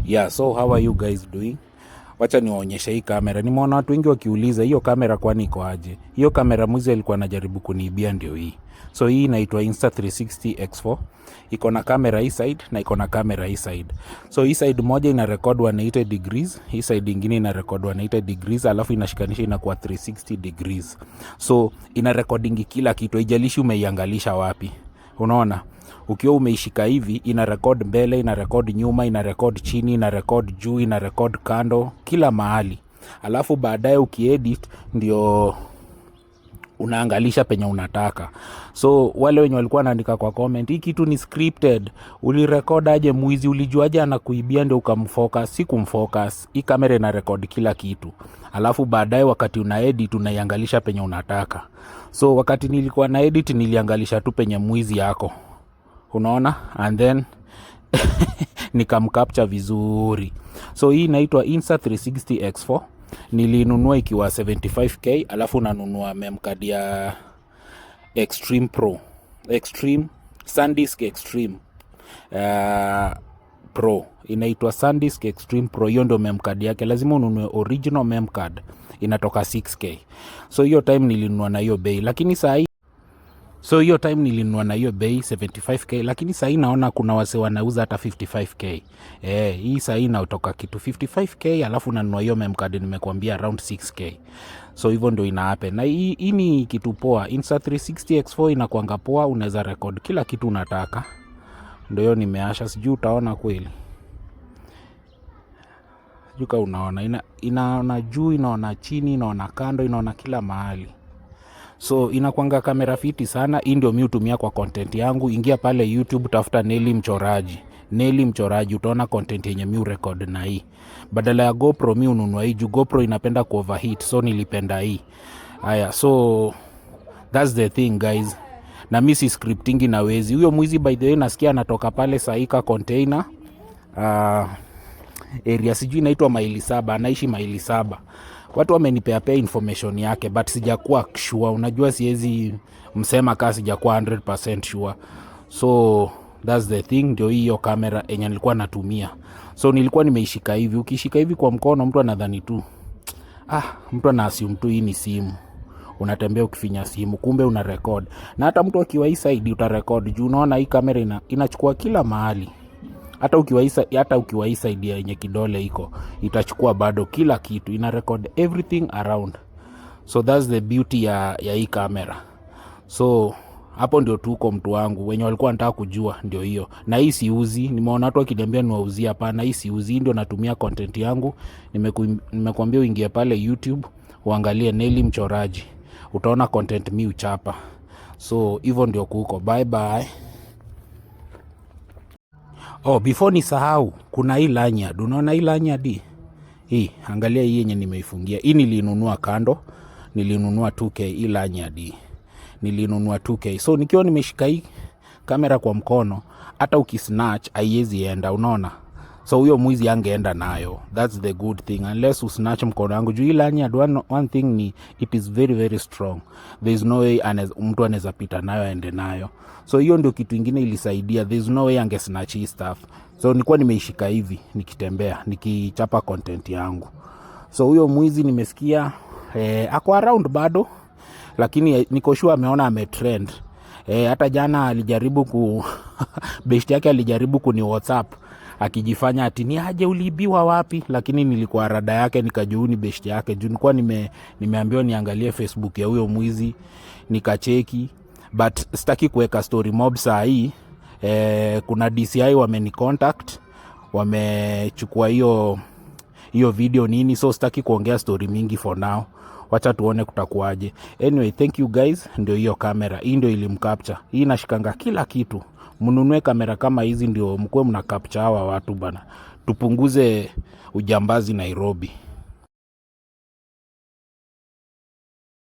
Yeah, so how are you guys doing? Wacha niwaonyeshe hii kamera. Nimeona watu wengi wakiuliza hiyo kamera kwani iko aje. Hiyo kamera mwizi alikuwa anajaribu kuniibia ndio hii. So hii inaitwa Insta360 X4. Iko na kamera hii side na iko na kamera hii side. So hii side moja ina record 180 degrees, hii side nyingine ina record 180 degrees, alafu inashikanisha inakuwa 360 degrees. So ina recording kila kitu, haijalishi umeiangalisha wapi. Unaona? Ukiwa umeishika hivi, ina record mbele, ina record nyuma, ina record chini, ina record juu, ina record kando, kila mahali. Alafu baadaye ukiedit ndio unaangalisha penye unataka. So wale wenye walikuwa wanaandika kwa comment, hii kitu ni scripted, ulirecord aje mwizi, ulijuaje anakuibia ndio ukamfocus? Si kumfocus, hii kamera ina record kila kitu. Alafu baadaye wakati unaedit unaiangalisha penye unataka. So wakati nilikuwa na edit niliangalisha tu penye mwizi yako. Unaona? And then nikamcapture vizuri. So hii inaitwa Insta360 X4. Nilinunua ikiwa 75k, alafu nanunua memcard ya Extreme Pro. Extreme SanDisk Extreme Pro. Inaitwa SanDisk Extreme Pro. Hiyo ndio memcard yake. Lazima ununue original memcard. Inatoka 6k. So hiyo time nilinunua na hiyo bei, lakini saa hiyo time nilinunua na hiyo bei 75k, lakini saa hii naona kuna wase wanauza hata 55k. Hii saa hii inatoka kitu 55k, alafu nanunua hiyo memcard nimekuambia around 6k. So hivyo ndio ina happen. Na hii ni kitu poa. Insta360 X4 inakuanga poa, unaweza record kila kitu unataka. Ndio hiyo nimeasha, sijui utaona kweli. Juka unaona inaona juu, inaona chini, inaona kando, inaona kila mahali. So inakuanga kamera fiti sana. Hii ndio mimi hutumia kwa content yangu. Ingia pale YouTube, tafuta Nelly Mchoraji. Nelly Mchoraji, utaona content yenye mimi record na hii. Badala ya GoPro mimi ununua hii. GoPro inapenda ku overheat, so nilipenda hii. Haya, so that's the thing guys. Na mimi si scripting na wezi. Huyo mwizi by the way nasikia anatoka pale Saika container. Area sijui inaitwa maili 7, anaishi maili 7. Watu wamenipea information yake, but sijakuwa sure. Unajua siwezi msema kama sijakuwa 100% sure. So that's the thing. Ndio hiyo kamera yenye nilikuwa natumia. So nilikuwa nimeishika hivi. Ukishika hivi kwa mkono mtu anadhani tu mtu anaassume tu hii ni simu. Unatembea ukifinya simu, kumbe una record. Na hata mtu akiwa hii side uta record juu unaona hii kamera inachukua kila mahali. Hata ukiwa hii side yenye kidole iko, itachukua bado kila kitu, ina record everything around. So that's the beauty ya hii kamera. So hapo ndio tuko mtu wangu, wenye walikuwa wanataka kujua ndio hiyo. Na hii siuzi, nimeona watu wakiniambia niwauzia, hapana, hii siuzi, ndio natumia content yangu. Nimekuambia uingie pale YouTube, uangalie Nelly Mchoraji. Utaona content mimi uchapa. So hivyo ndio kuko. Bye bye. Before nisahau, kuna hii lanyard. Unaona hii lanyard hii? Angalia hii yenye nimeifungia. Hii nilinunua kando. Nilinunua 2k hii lanyard. Nilinunua 2k. So nikiwa nimeshika hii kamera kwa mkono, hata ukisnatch haiwezi enda, unaona? So huyo mwizi angeenda nayo. That's the good thing. Unless usnatch mkono wangu. Juu hii lanyard one thing ni it is very very strong. There is no way mtu anaweza pita nayo aende nayo. So hiyo ndio kitu kingine ilisaidia. There is no way angesnatch hii stuff. So nilikuwa nimeishika hivi nikitembea, nikichapa content yangu. So huyo mwizi nimesikia ako around bado, lakini niko sure ameona ametrend. Hata jana alijaribu best yake alijaribu kuni WhatsApp akijifanya ati ni aje uliibiwa wapi, lakini nilikuwa rada yake nikajua ni best yake. Juu nilikuwa nimeambiwa niangalie Facebook ya huyo mwizi, nikacheki, but sitaki kuweka story mob saa hii. Kuna DCI wameni contact, wamechukua hiyo video nini, so sitaki kuongea story mingi for now. Wacha tuone kutakuaje. Anyway, thank you guys. Ndio hiyo kamera. Hii ndio ilimcapture. Hii inashikanga kila kitu. Mnunue kamera kama hizi ndio mkuwe mna capture hawa watu bana. Tupunguze ujambazi Nairobi.